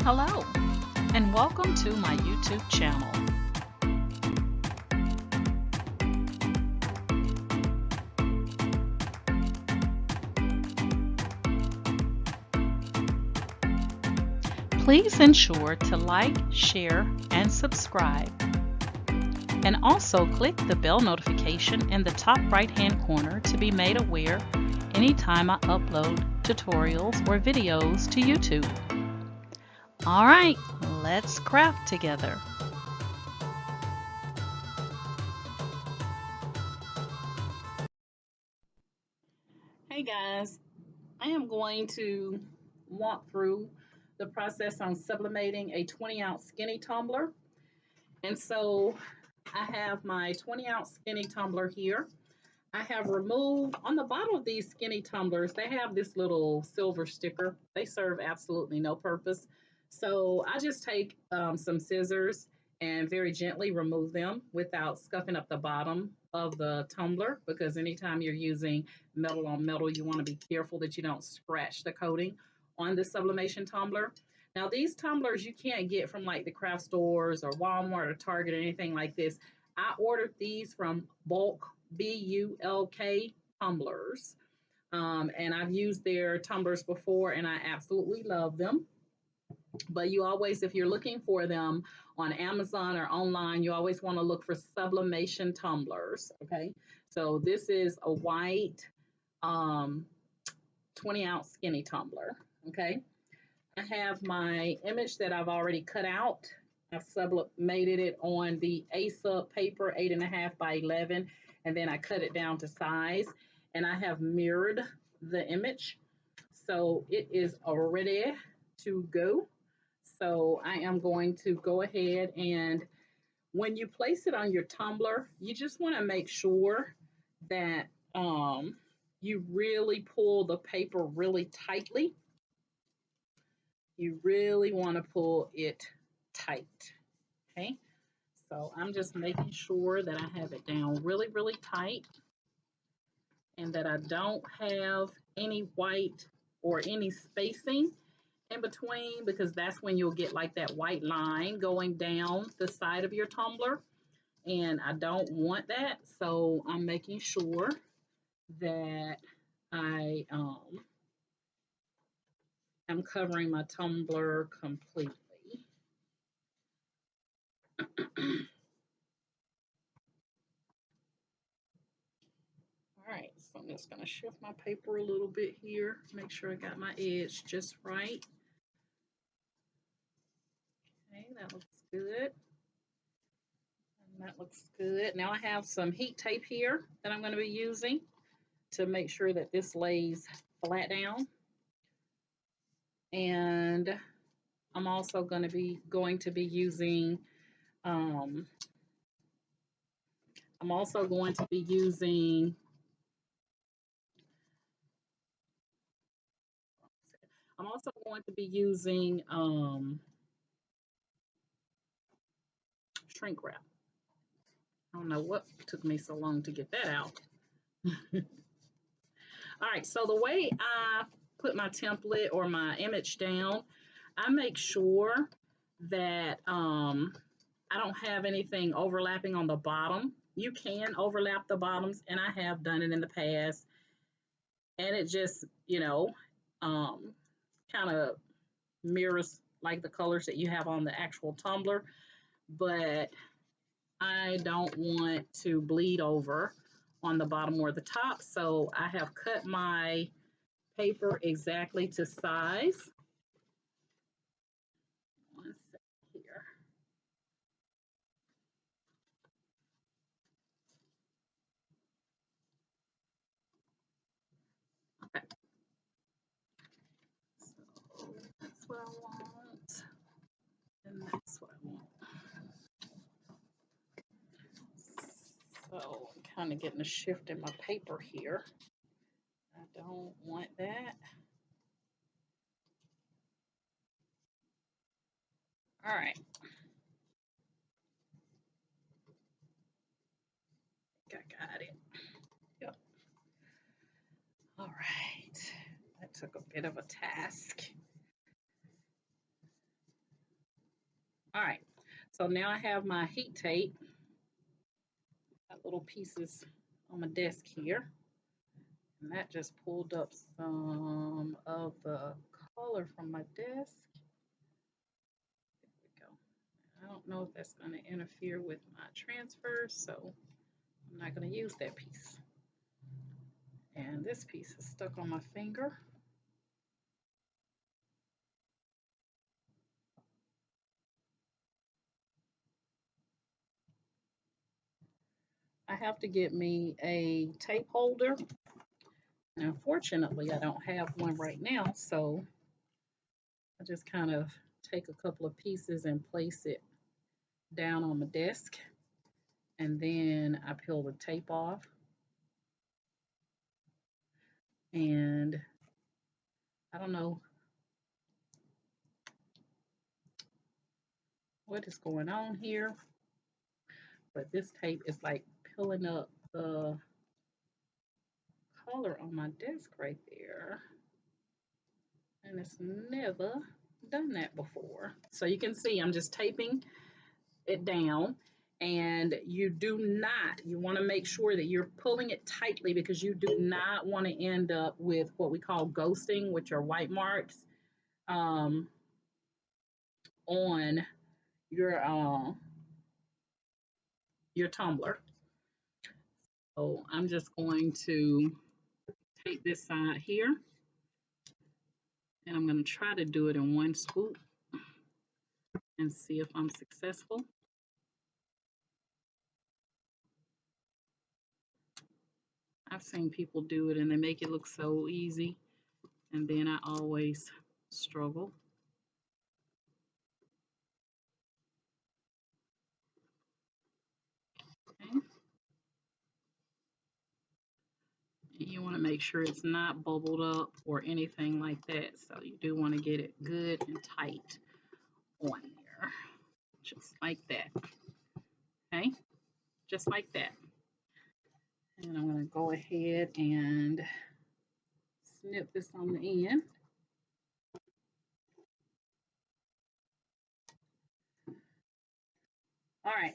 Hello, and welcome to my YouTube channel. Please ensure to like, share, and subscribe. And also click the bell notification in the top right-hand corner to be made aware anytime I upload tutorials or videos to YouTube. All right, let's craft together. Hey guys, I am going to walk through the process on sublimating a 20-ounce skinny tumbler. And so I have my 20-ounce skinny tumbler here. I have removed, on the bottom of these skinny tumblers, they have this little silver sticker. They serve absolutely no purpose. So I just take some scissors and very gently remove them without scuffing up the bottom of the tumbler, because anytime you're using metal on metal, you want to be careful that you don't scratch the coating on the sublimation tumbler. Now, these tumblers you can't get from like the craft stores or Walmart or Target or anything like this. I ordered these from Bulk, BULK tumblers. And I've used their tumblers before and I absolutely love them. But you always, if you're looking for them on Amazon or online, you always want to look for sublimation tumblers. Okay. So this is a white 20-ounce skinny tumbler. Okay. I have my image that I've already cut out. I've sublimated it on the Asa paper, 8.5 by 11, and then I cut it down to size. And I have mirrored the image, so it is ready to go. So I am going to go ahead, and when you place it on your tumbler, you just want to make sure that you really pull the paper really tightly. You really want to pull it tight. Okay, so I'm just making sure that I have it down really, really tight and that I don't have any white or any spacing in between, because that's when you'll get like that white line going down the side of your tumbler, and I don't want that. So I'm making sure that I am covering my tumbler completely. All right, so I'm just going to shift my paper a little bit here, make sure I got my edge just right. Okay, that looks good. And that looks good. Now I have some heat tape here that I'm going to be using to make sure that this lays flat down. And I'm also going to be using I'm also going to be using shrink wrap. I don't know what took me so long to get that out. All right, so the way I put my template or my image down, I make sure that I don't have anything overlapping on the bottom. You can overlap the bottoms, and I have done it in the past. And it just, kind of mirrors like the colors that you have on the actual tumbler. But I don't want to bleed over on the bottom or the top. So I have cut my paper exactly to size. One second here. Okay. So that's what I want. And that's what I want. So I'm kind of getting a shift in my paper here. I don't want that. All right. I think I got it. Yep. All right. That took a bit of a task. So now I have my heat tape. Got little pieces on my desk here. And that just pulled up some of the color from my desk. There we go. I don't know if that's going to interfere with my transfer, so I'm not going to use that piece. And this piece is stuck on my finger. I have to get me a tape holder. And unfortunately, I don't have one right now, so I just kind of take a couple of pieces and place it down on my desk. And then I peel the tape off. And I don't know what is going on here, but this tape is like peeling up the color on my desk right there. And it's never done that before. So you can see I'm just taping it down, and you want to make sure that you're pulling it tightly because you do not want to end up with what we call ghosting, which are white marks on your tumbler. So I'm just going to take this side here, and I'm going to try to do it in one swoop and see if I'm successful. I've seen people do it and they make it look so easy, and then I always struggle. Okay. You want to make sure it's not bubbled up or anything like that, so you do want to get it good and tight on there, just like that. Okay, just like that. And I'm going to go ahead and snip this on the end. All right,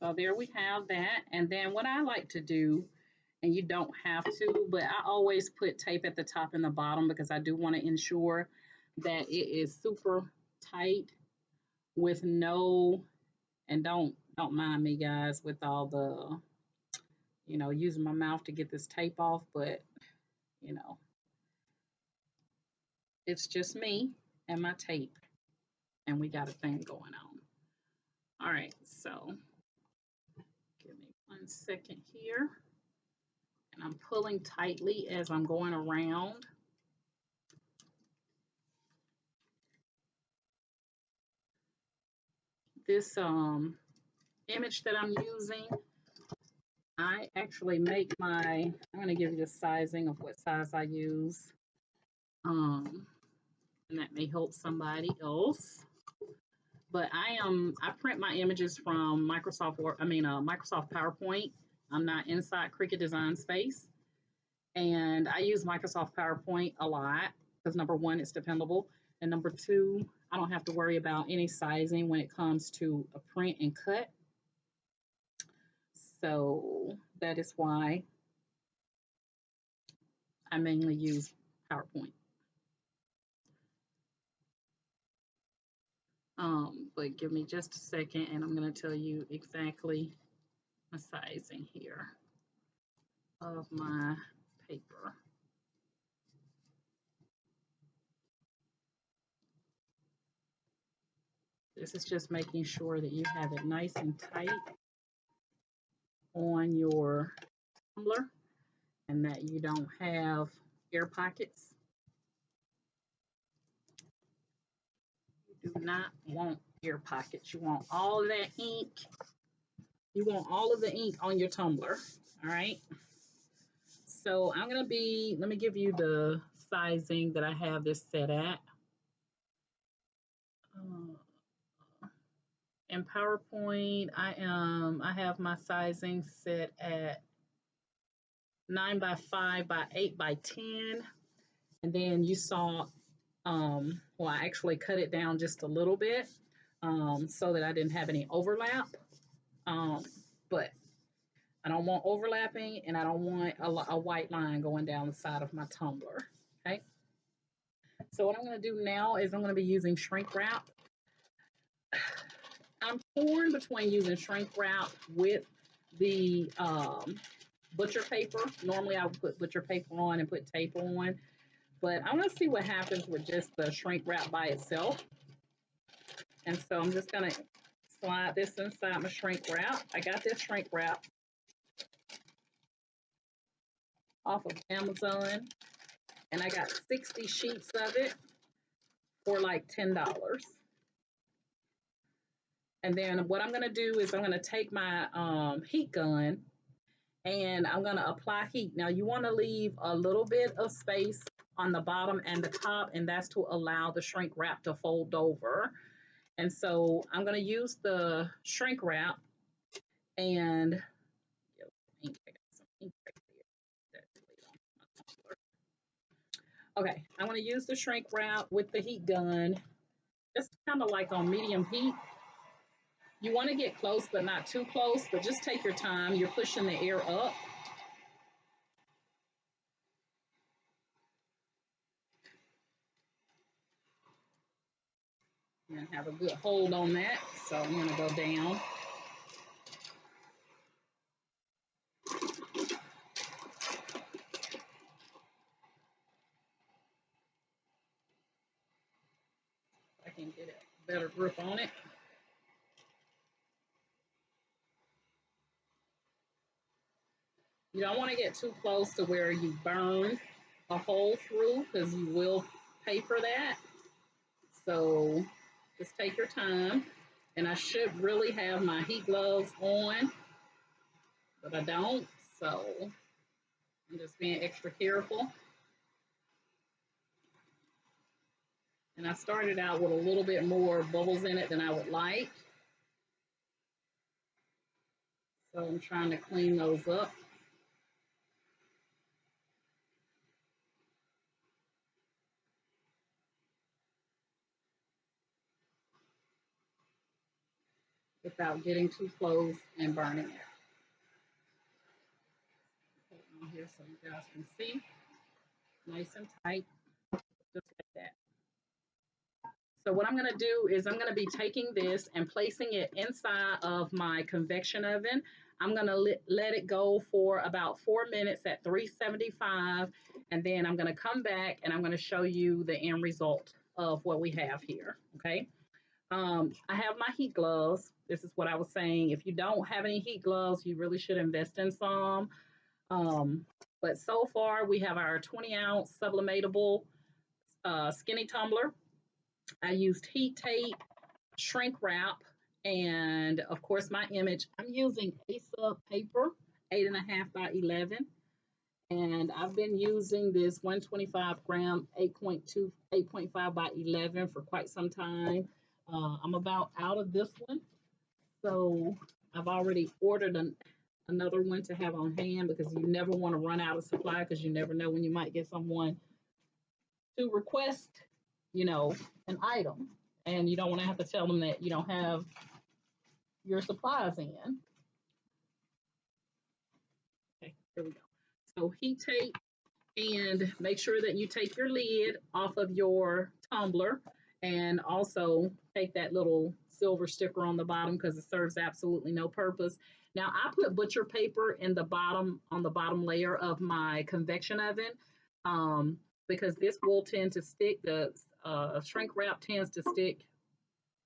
so there we have that. And then what I like to do, and you don't have to, but I always put tape at the top and the bottom because I do want to ensure that it is super tight with no, and don't mind me guys with all the, using my mouth to get this tape off, but you know, it's just me and my tape, and we got a thing going on. All right, so give me 1 second here. And I'm pulling tightly as I'm going around. This image that I'm using, I actually make I'm going to give you the sizing of what size I use. And that may help somebody else. But I print my images from Microsoft PowerPoint. I'm not inside Cricut Design Space. And I use Microsoft PowerPoint a lot because number one, it's dependable. And number two, I don't have to worry about any sizing when it comes to a print and cut. So that is why I mainly use PowerPoint. But give me just a second and I'm going to tell you exactly my sizing here of my paper. This is just making sure that you have it nice and tight on your tumbler and that you don't have air pockets. You do not want air pockets. You want all of that ink. You want all of the ink on your tumbler. All right. So I'm going to let me give you the sizing that I have this set at. In PowerPoint, I have my sizing set at 9 by 5 by 8 by 10. And then you saw, well, I actually cut it down just a little bit. so that I didn't have any overlap. But I don't want overlapping, and I don't want a white line going down the side of my tumbler. Okay. So what I'm going to do now is I'm going to be using shrink wrap. I'm torn between using shrink wrap with the butcher paper. Normally I would put butcher paper on and put tape on, but I want to see what happens with just the shrink wrap by itself. And so I'm just going to slide this inside my shrink wrap. I got this shrink wrap off of Amazon, and I got 60 sheets of it for like $10. And then what I'm going to do is I'm going to take my heat gun and I'm going to apply heat. Now you want to leave a little bit of space on the bottom and the top, and that's to allow the shrink wrap to fold over. And so I'm going to use the shrink wrap and okay, I'm going to use the shrink wrap with the heat gun, just kind of like on medium heat. You want to get close, but not too close, but just take your time. You're pushing the air up. I'm going to have a good hold on that, so I'm going to go down. I can get a better grip on it. You don't want to get too close to where you burn a hole through, because you will pay for that. So just take your time. And I should really have my heat gloves on, but I don't. So I'm just being extra careful. And I started out with a little bit more bubbles in it than I would like. So I'm trying to clean those up. Without getting too close and burning it. Put it on here so you guys can see. Nice and tight, just like that. So what I'm going to do is I'm going to be taking this and placing it inside of my convection oven. I'm going to let it go for about 4 minutes at 375, and then I'm going to come back and I'm going to show you the end result of what we have here, okay? I have my heat gloves. This is what I was saying. If you don't have any heat gloves, you really should invest in some. But so far, we have our 20-ounce sublimatable skinny tumbler. I used heat tape, shrink wrap, and of course my image. I'm using Ace paper, 8.5 by 11. And I've been using this 125 gram 8.5 by 11 for quite some time. I'm about out of this one. So I've already ordered another one to have on hand, because you never want to run out of supply, because you never know when you might get someone to request, an item, and you don't want to have to tell them that you don't have your supplies in. Okay, here we go. So heat tape, and make sure that you take your lid off of your tumbler, and also take that little silver sticker on the bottom, because it serves absolutely no purpose. Now I put butcher paper in the bottom, on the bottom layer of my convection oven, because this will tend to stick. The shrink wrap tends to stick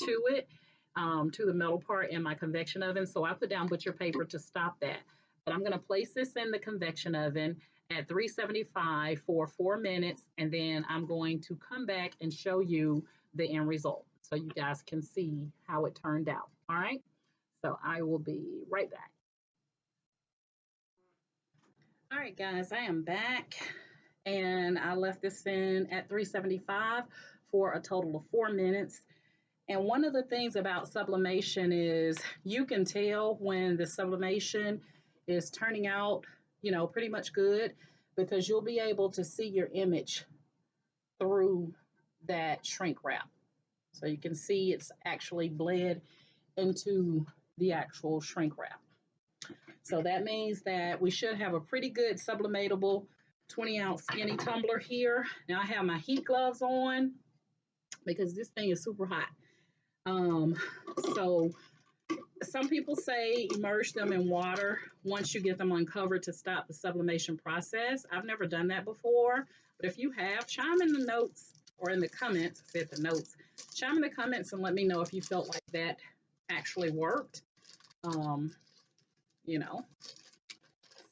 to it, to the metal part in my convection oven. So I put down butcher paper to stop that. But I'm going to place this in the convection oven at 375 for 4 minutes, and then I'm going to come back and show you the end result so you guys can see how it turned out. All right, so I will be right back. All right, guys, I am back, and I left this in at 375 for a total of 4 minutes. And one of the things about sublimation is you can tell when the sublimation is turning out, pretty much good, because you'll be able to see your image through that shrink wrap. So you can see it's actually bled into the actual shrink wrap. So that means that we should have a pretty good sublimatable 20-ounce skinny tumbler here. Now I have my heat gloves on because this thing is super hot. So some people say immerse them in water once you get them uncovered to stop the sublimation process. I've never done that before, but if you have, chime in the notes or in the comments, said the notes, chime in the comments and let me know if you felt like that actually worked. You know,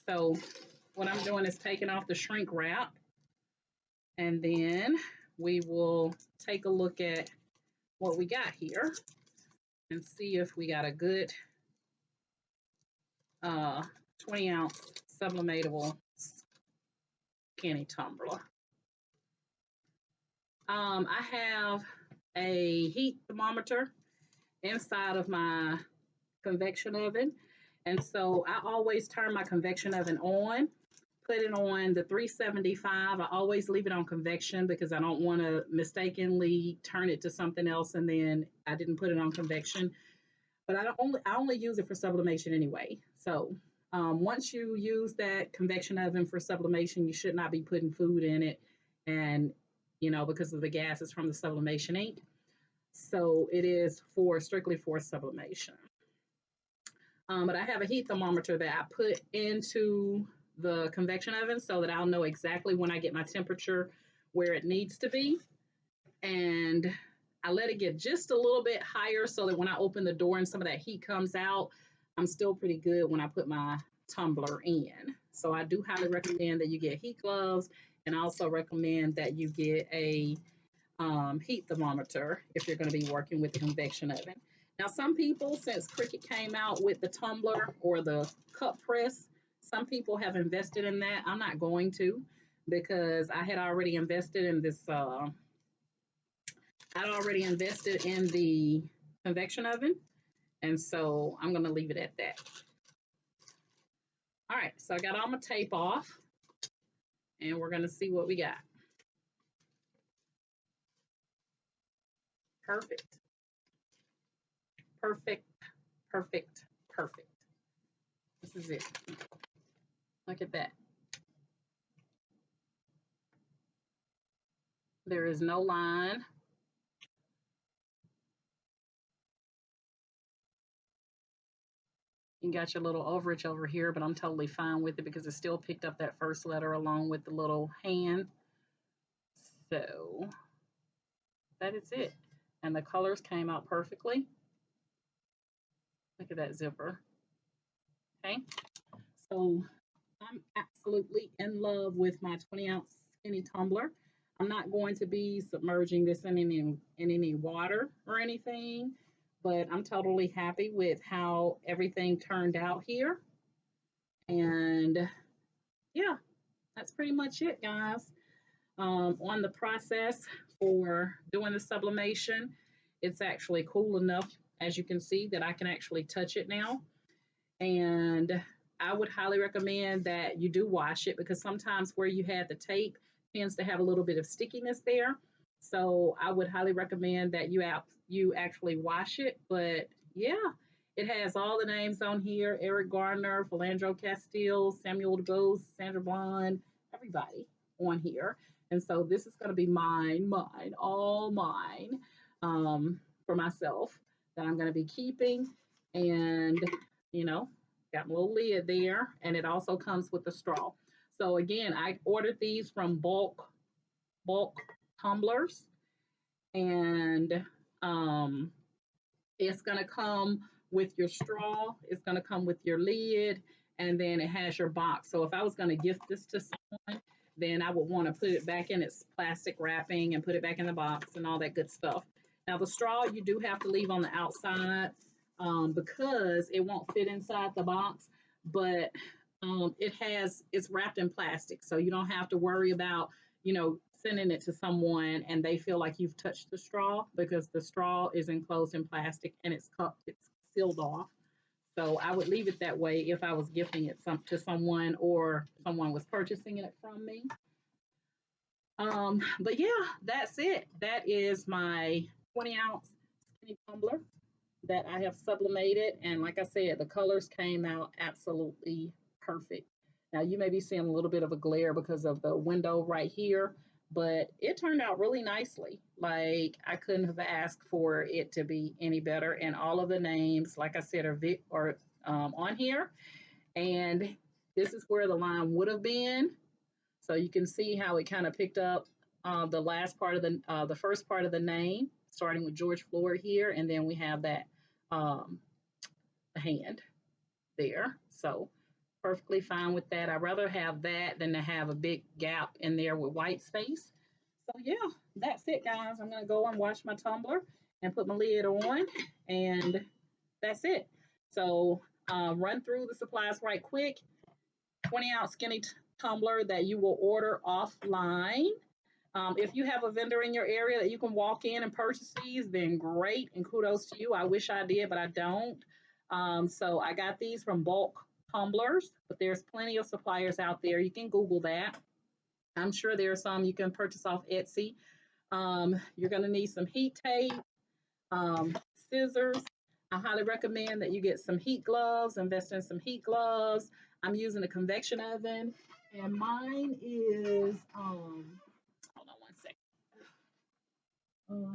so what I'm doing is taking off the shrink wrap, and then we will take a look at what we got here and see if we got a good 20-ounce sublimatable skinny tumbler. I have a heat thermometer inside of my convection oven, and so I always turn my convection oven on, put it on the 375. I always leave it on convection because I don't want to mistakenly turn it to something else and then I didn't put it on convection. But I only use it for sublimation anyway. So once you use that convection oven for sublimation, you should not be putting food in it, and because of the gases from the sublimation ink. So it is strictly for sublimation. But I have a heat thermometer that I put into the convection oven so that I'll know exactly when I get my temperature where it needs to be. And I let it get just a little bit higher so that when I open the door and some of that heat comes out, I'm still pretty good when I put my tumbler in. So I do highly recommend that you get heat gloves, and I also recommend that you get a heat thermometer if you're going to be working with the convection oven. Now, some people, since Cricut came out with the tumbler or the cup press, some people have invested in that. I'm not going to, because I had already invested in this. I'd already invested in the convection oven, and so I'm going to leave it at that. All right, so I got all my tape off, and we're going to see what we got. Perfect. Perfect, perfect, perfect. This is it. Look at that. There is no line. You got your little overage over here, but I'm totally fine with it because it still picked up that first letter along with the little hand. So that is it. And the colors came out perfectly. Look at that zipper. Okay. So I'm absolutely in love with my 20-ounce skinny tumbler. I'm not going to be submerging this in any water or anything, but I'm totally happy with how everything turned out here. And yeah, that's pretty much it, guys. On the process for doing the sublimation, it's actually cool enough, as you can see, that I can actually touch it now. And I would highly recommend that you do wash it, because sometimes where you had the tape tends to have a little bit of stickiness there. So I would highly recommend that you actually wash it. But yeah, it has all the names on here: Eric Gardner, Philandro Castile, Samuel DeBose, Sandra Blonde, everybody on here. And so this is going to be mine, all mine, for myself, that I'm going to be keeping. And, got a little lid there, and it also comes with a straw. So again, I ordered these from bulk tumblers, and it's going to come with your straw, it's going to come with your lid, and then it has your box. So if I was going to gift this to someone, then I would want to put it back in its plastic wrapping and put it back in the box and all that good stuff. Now, the straw you do have to leave on the outside, because it won't fit inside the box, but it's wrapped in plastic, so you don't have to worry about sending it to someone and they feel like you've touched the straw, because the straw is enclosed in plastic and it's sealed off. So I would leave it that way if I was gifting it to someone, or someone was purchasing it from me. But yeah, that's it. That is my 20-ounce skinny tumbler that I have sublimated. And like I said, the colors came out absolutely perfect. Now you may be seeing a little bit of a glare because of the window right here, but it turned out really nicely. Like I couldn't have asked for it to be any better. And all of the names, like I said, are on here. And this is where the line would have been. So you can see how it kind of picked up the last part of the first part of the name, starting with George Floyd here, and then we have that um, hand there. So perfectly fine with that. I'd rather have that than to have a big gap in there with white space. So yeah, that's it, guys. I'm gonna go and wash my tumbler and put my lid on, and that's it. So run through the supplies right quick. 20-ounce skinny tumbler that you will order offline. If you have a vendor in your area that you can walk in and purchase these, then great and kudos to you. I wish I did, but I don't. So I got these from Bulk Tumblers, but there's plenty of suppliers out there. You can Google that. I'm sure there are some you can purchase off Etsy. You're going to need some heat tape, um, scissors. I highly recommend that you get some heat gloves, invest in some heat gloves. I'm using a convection oven, and mine is, hold on one second,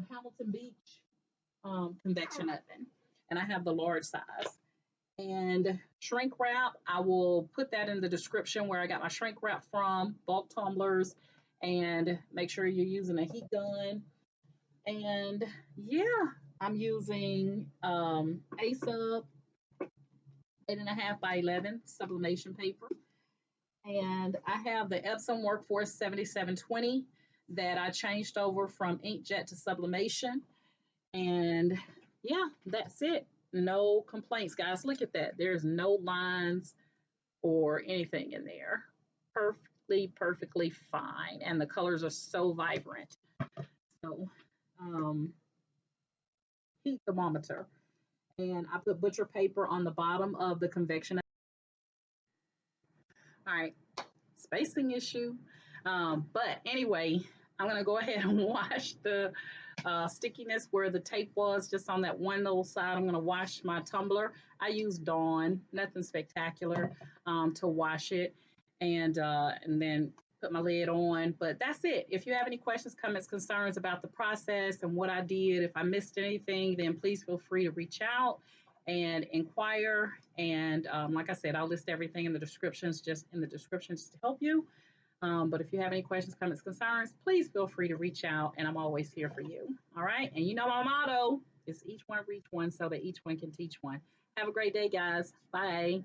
Hamilton Beach convection oven, and I have the large size. And shrink wrap, I will put that in the description where I got my shrink wrap from, bulk tumblers, and make sure you're using a heat gun. And yeah, I'm using ASUB 8.5 by 11 sublimation paper. And I have the Epson Workforce 7720 that I changed over from inkjet to sublimation. And yeah, that's it. No complaints, guys. Look at that. There's no lines or anything in there. Perfectly fine. And the colors are so vibrant. So, heat thermometer. And I put butcher paper on the bottom of the convection. All right, spacing issue. But anyway, I'm going to go ahead and wash the stickiness where the tape was just on that one little side. I'm going to wash my tumbler. I use Dawn, nothing spectacular, to wash it and then put my lid on. But that's it. If you have any questions, comments, concerns about the process and what I did, if I missed anything, then please feel free to reach out and inquire. And like I said, I'll list everything in the descriptions, just in the descriptions to help you. But if you have any questions, comments, concerns, please feel free to reach out, and I'm always here for you. All right. And you know my motto is each one reach one so that each one can teach one. Have a great day, guys. Bye.